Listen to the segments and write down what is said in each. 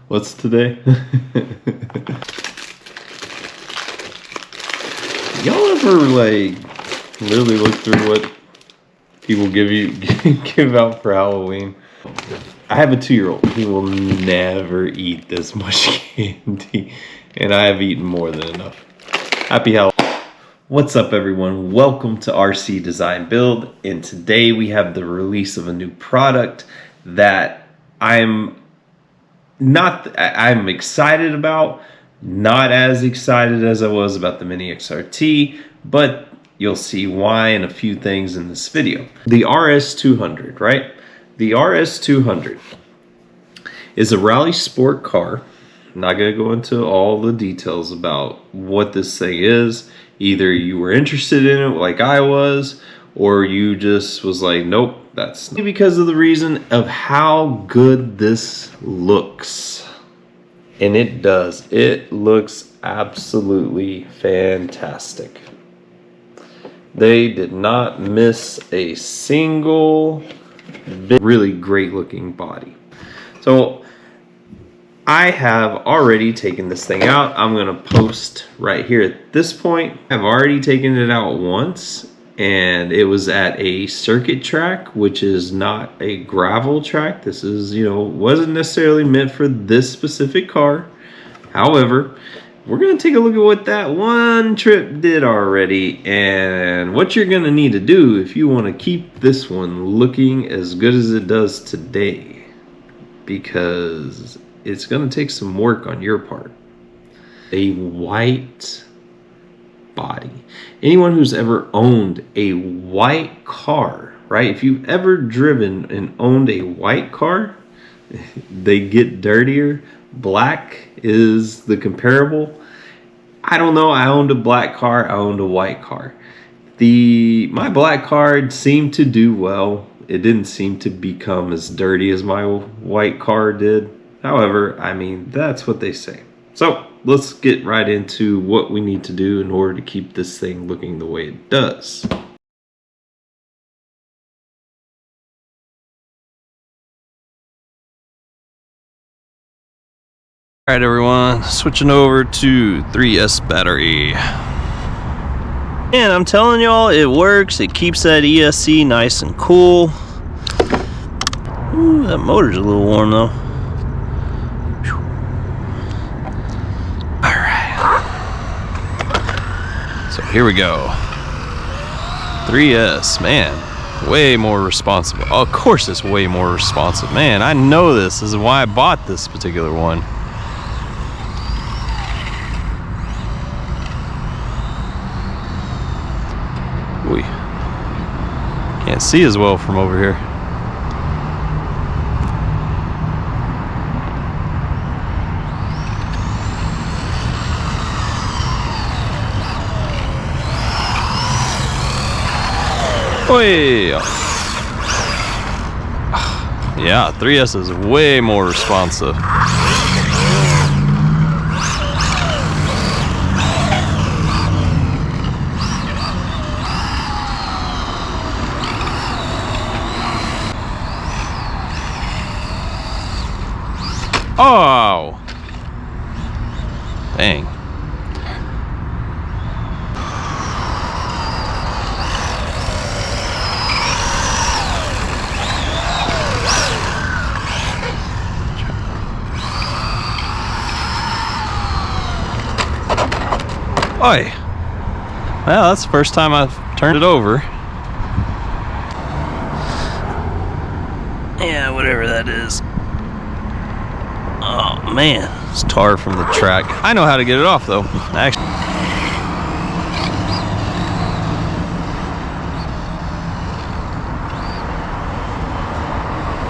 What's today? Y'all ever like literally look through what people give out for Halloween? I have a 2-year-old. He will never eat this much candy, and I have eaten more than enough. Happy Halloween. What's up, everyone? Welcome to RC Design Build, and today we have the release of a new product that I'm excited about, not as excited as I was about the Mini XRT, but you'll see why and a few things in this video. The RS200, right? The RS200 is a rally sport car. I'm not going to go into all the details about what this thing is. Either you were interested in it like I was, or you just was like, nope, that's because of the reason of how good this looks. And it does. It looks absolutely fantastic. They did not miss a single bit. Really great looking body. So I have already taken this thing out. I'm going to post right here at this point. I've already taken it out once, and it was at a circuit track, which is not a gravel track. This is, wasn't necessarily meant for this specific car. However, we're going to take a look at what that one trip did already and what you're going to need to do if you want to keep this one looking as good as it does today, because it's going to take some work on your part. A white body. Anyone who's ever owned a white car, right? If you've ever driven and owned a white car, they get dirtier. Black is the comparable. I don't know. I owned a black car. I owned a white car. My black car seemed to do well. It didn't seem to become as dirty as my white car did. However, I mean, that's what they say. So let's get right into what we need to do in order to keep this thing looking the way it does. All right, everyone, switching over to 3S battery. And I'm telling y'all, it works. It keeps that ESC nice and cool. Ooh, that motor's a little warm though. So here we go. 3S, man, way more responsive. Oh, of course it's way more responsive. Man, I know this. This is why I bought this particular one. Ooh. Can't see as well from over here. Oy. Yeah, 3S is way more responsive. Oh! Dang. Oy. Well, that's the first time I've turned it over. Yeah, whatever that is. Oh man, it's tar from the track. I know how to get it off though, actually.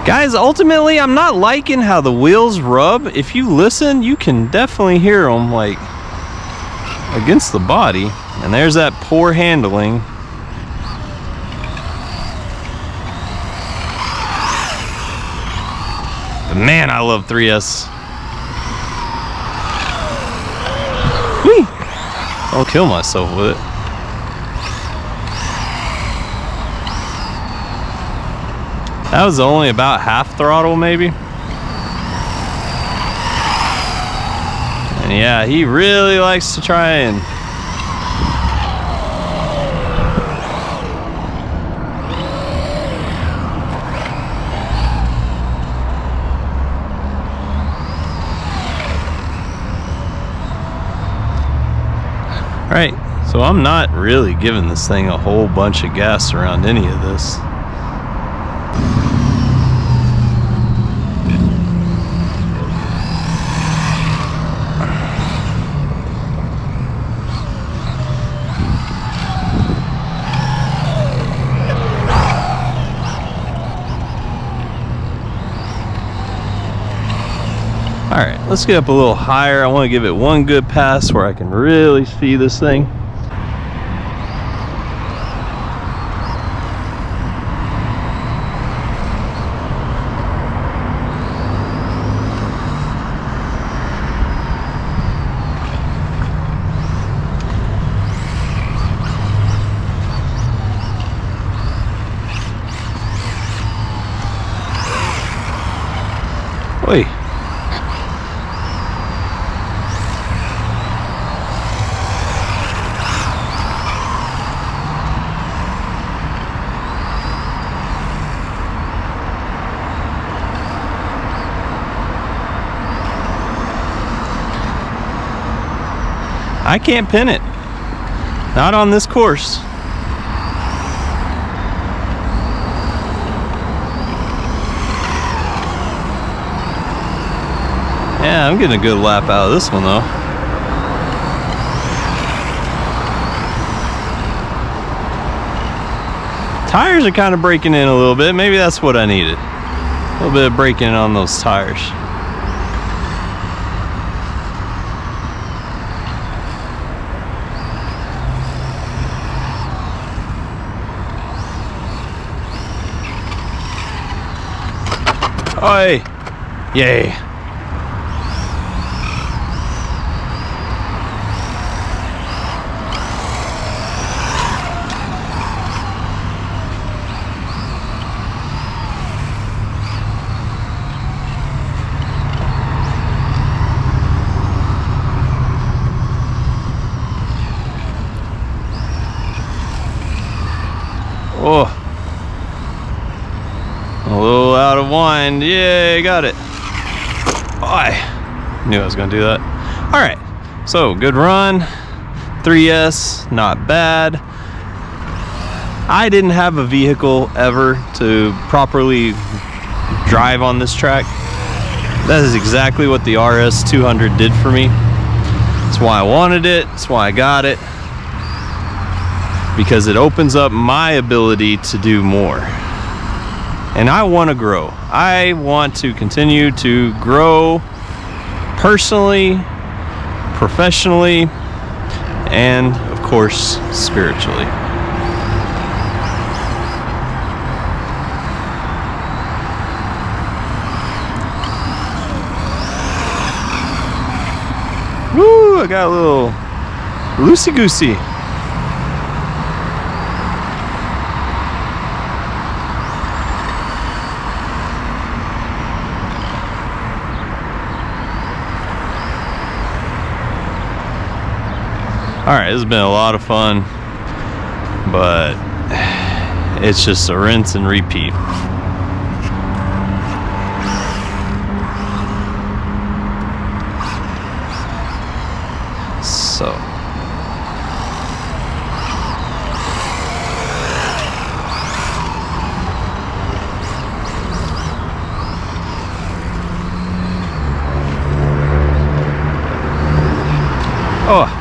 Guys, ultimately, I'm not liking how the wheels rub. If you listen, you can definitely hear them like against the body, and there's that poor handling. But man, I love 3S. Whee! I'll kill myself with it. That was only about half throttle maybe. And yeah, he really likes to try and Alright, so I'm not really giving this thing a whole bunch of gas around any of this. Alright, let's get up a little higher. I want to give it one good pass where I can really see this thing. Oi. I can't pin it. Not on this course. Yeah, I'm getting a good lap out of this one though. Tires are kind of breaking in a little bit. Maybe that's what I needed. A little bit of breaking in on those tires. Oi! Yay! Oh, a little out of wind. Yay, got it. Oh, I knew I was gonna do that. All right, so good run. 3S, not bad. I didn't have a vehicle ever to properly drive on this track. That is exactly what the RS200 did for me. That's why I wanted it. That's why I got it. Because it opens up my ability to do more. And I want to grow. I want to continue to grow personally, professionally, and of course, spiritually. Woo, I got a little loosey-goosey. Alright, this has been a lot of fun, but it's just a rinse and repeat. So oh,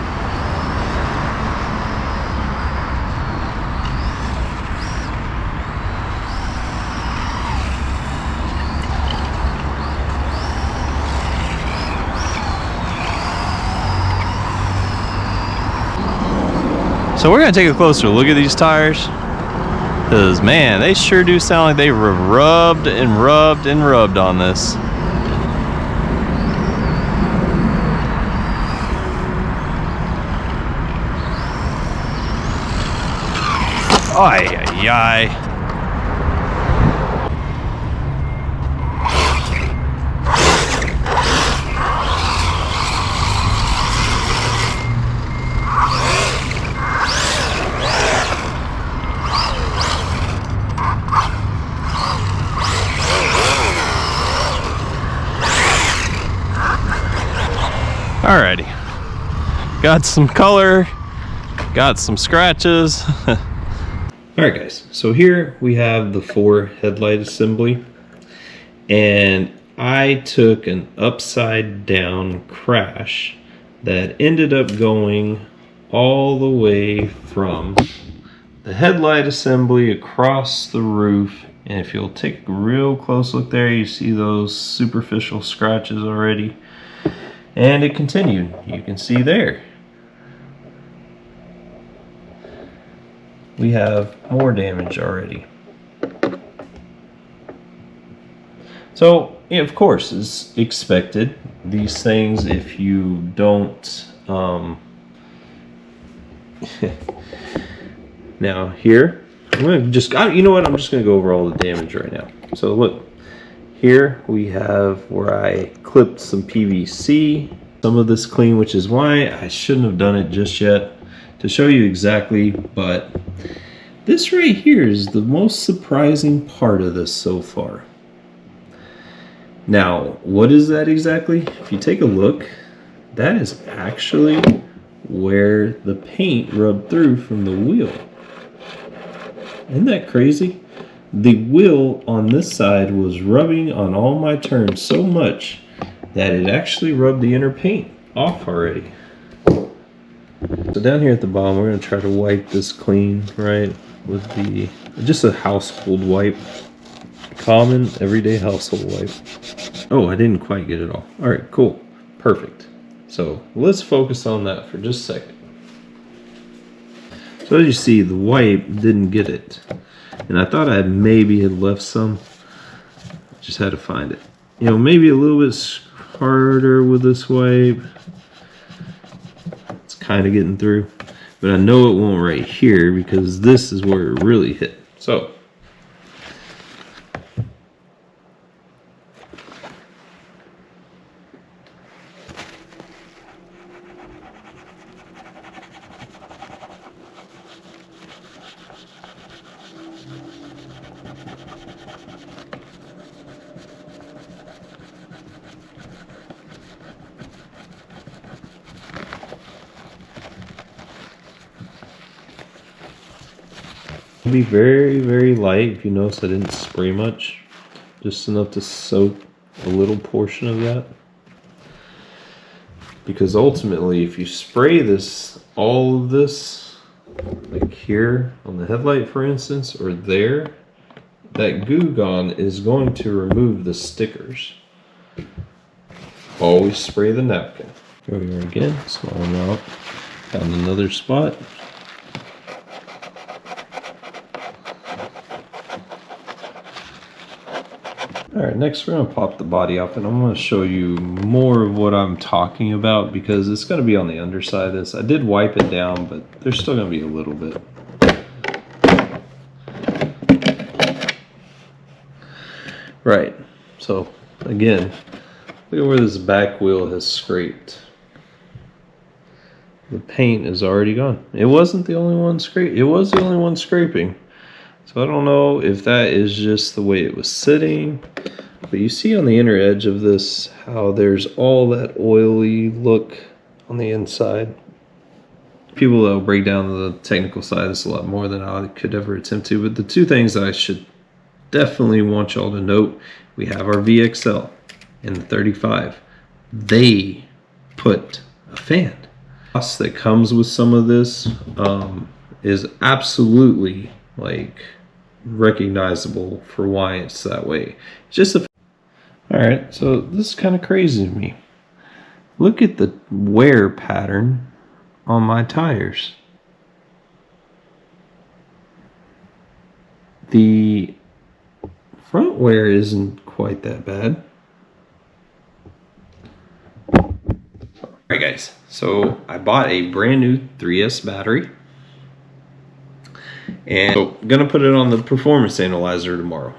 so we're gonna take a closer look at these tires, because man, they sure do sound like they were rubbed and rubbed and rubbed on this. Ay, ay, ay. Alrighty, got some color, got some scratches. Alright guys, so here we have the 4 headlight assembly, and I took an upside down crash that ended up going all the way from the headlight assembly across the roof. And if you'll take a real close look there, you see those superficial scratches already. And it continued, you can see there. We have more damage already. So, yeah, of course, it's expected. These things, if you don't... Now here, I'm gonna just, you know what, I'm just gonna go over all the damage right now. So look, here we have where I clipped some PVC. Some of this clean, which is why I shouldn't have done it just yet, to show you exactly, but this right here is the most surprising part of this so far. Now, what is that exactly? If you take a look, that is actually where the paint rubbed through from the wheel. Isn't that crazy? The wheel on this side was rubbing on all my turns so much that it actually rubbed the inner paint off already. So down here at the bottom, we're going to try to wipe this clean, right, with the just a household wipe, common everyday household wipe. Oh, I didn't quite get it all. All right, cool, perfect. So let's focus on that for just a second. So as you see, the wipe didn't get it, and I thought I maybe had left some. Just had to find it. You know, maybe a little bit harder with this wipe. It's kind of getting through, but I know it won't right here because this is where it really hit. So be very, very light. If you notice, I didn't spray much, just enough to soak a little portion of that, because ultimately if you spray this, all of this, like here on the headlight for instance, or there, that Goo Gone is going to remove the stickers. Always spray the napkin. Here we are again, small amount. Found another spot. Alright, next we're going to pop the body up, and I'm going to show you more of what I'm talking about because it's going to be on the underside of this. I did wipe it down, but there's still going to be a little bit. Right, so again, look at where this back wheel has scraped. The paint is already gone. It wasn't the only one scraping. It was the only one scraping. So I don't know if that is just the way it was sitting, but you see on the inner edge of this how there's all that oily look on the inside. People that will break down the technical side is a lot more than I could ever attempt to, but the two things that I should definitely want y'all to note, we have our VXL and the 35. They put a fan. The cost that comes with some of this is absolutely like recognizable for why it's that way. It's just a... Alright, so this is kind of crazy to me. Look at the wear pattern on my tires. The front wear isn't quite that bad. Alright guys, so I bought a brand new 3S battery. And so I'm gonna put it on the performance analyzer tomorrow.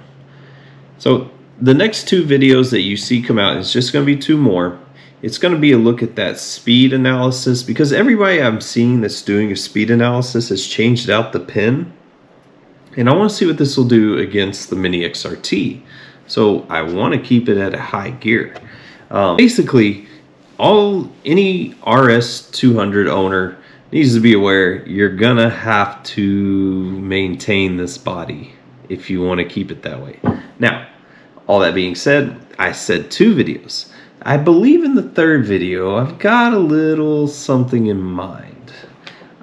So the next 2 videos that you see come out, it's just gonna be 2 more. It's gonna be a look at that speed analysis, because everybody I'm seeing that's doing a speed analysis has changed out the pin. And I wanna see what this will do against the Mini XRT. So I wanna keep it at a high gear. Basically, Any RS200 owner needs to be aware you're gonna have to maintain this body if you want to keep it that way. Now, all that being said, I said 2 videos. I believe in the 3rd video I've got a little something in mind.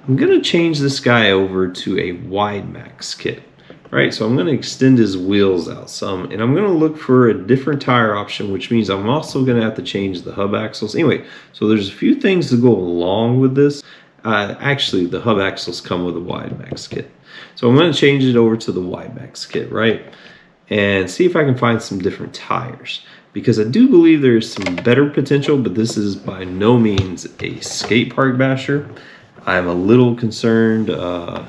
I'm gonna change this guy over to a wide max kit. Right, so I'm going to extend his wheels out some, and I'm going to look for a different tire option, which means I'm also going to have to change the hub axles. Anyway, so there's a few things to go along with this. Actually, the hub axles come with a wide max kit. So I'm going to change it over to the wide max kit, right? And see if I can find some different tires. Because I do believe there's some better potential, but this is by no means a skate park basher. I'm a little concerned, no.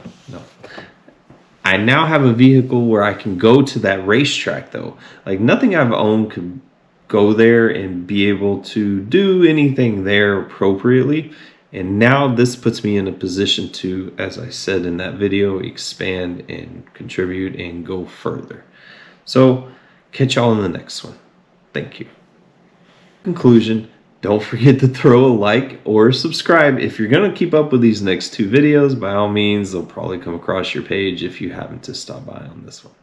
I now have a vehicle where I can go to that racetrack though. Like nothing I've owned could go there and be able to do anything there appropriately. And now this puts me in a position to, as I said in that video, expand and contribute and go further. So catch y'all in the next one. Thank you. Conclusion. Don't forget to throw a like or subscribe. If you're going to keep up with these next 2 videos, by all means, they'll probably come across your page if you happen to stop by on this one.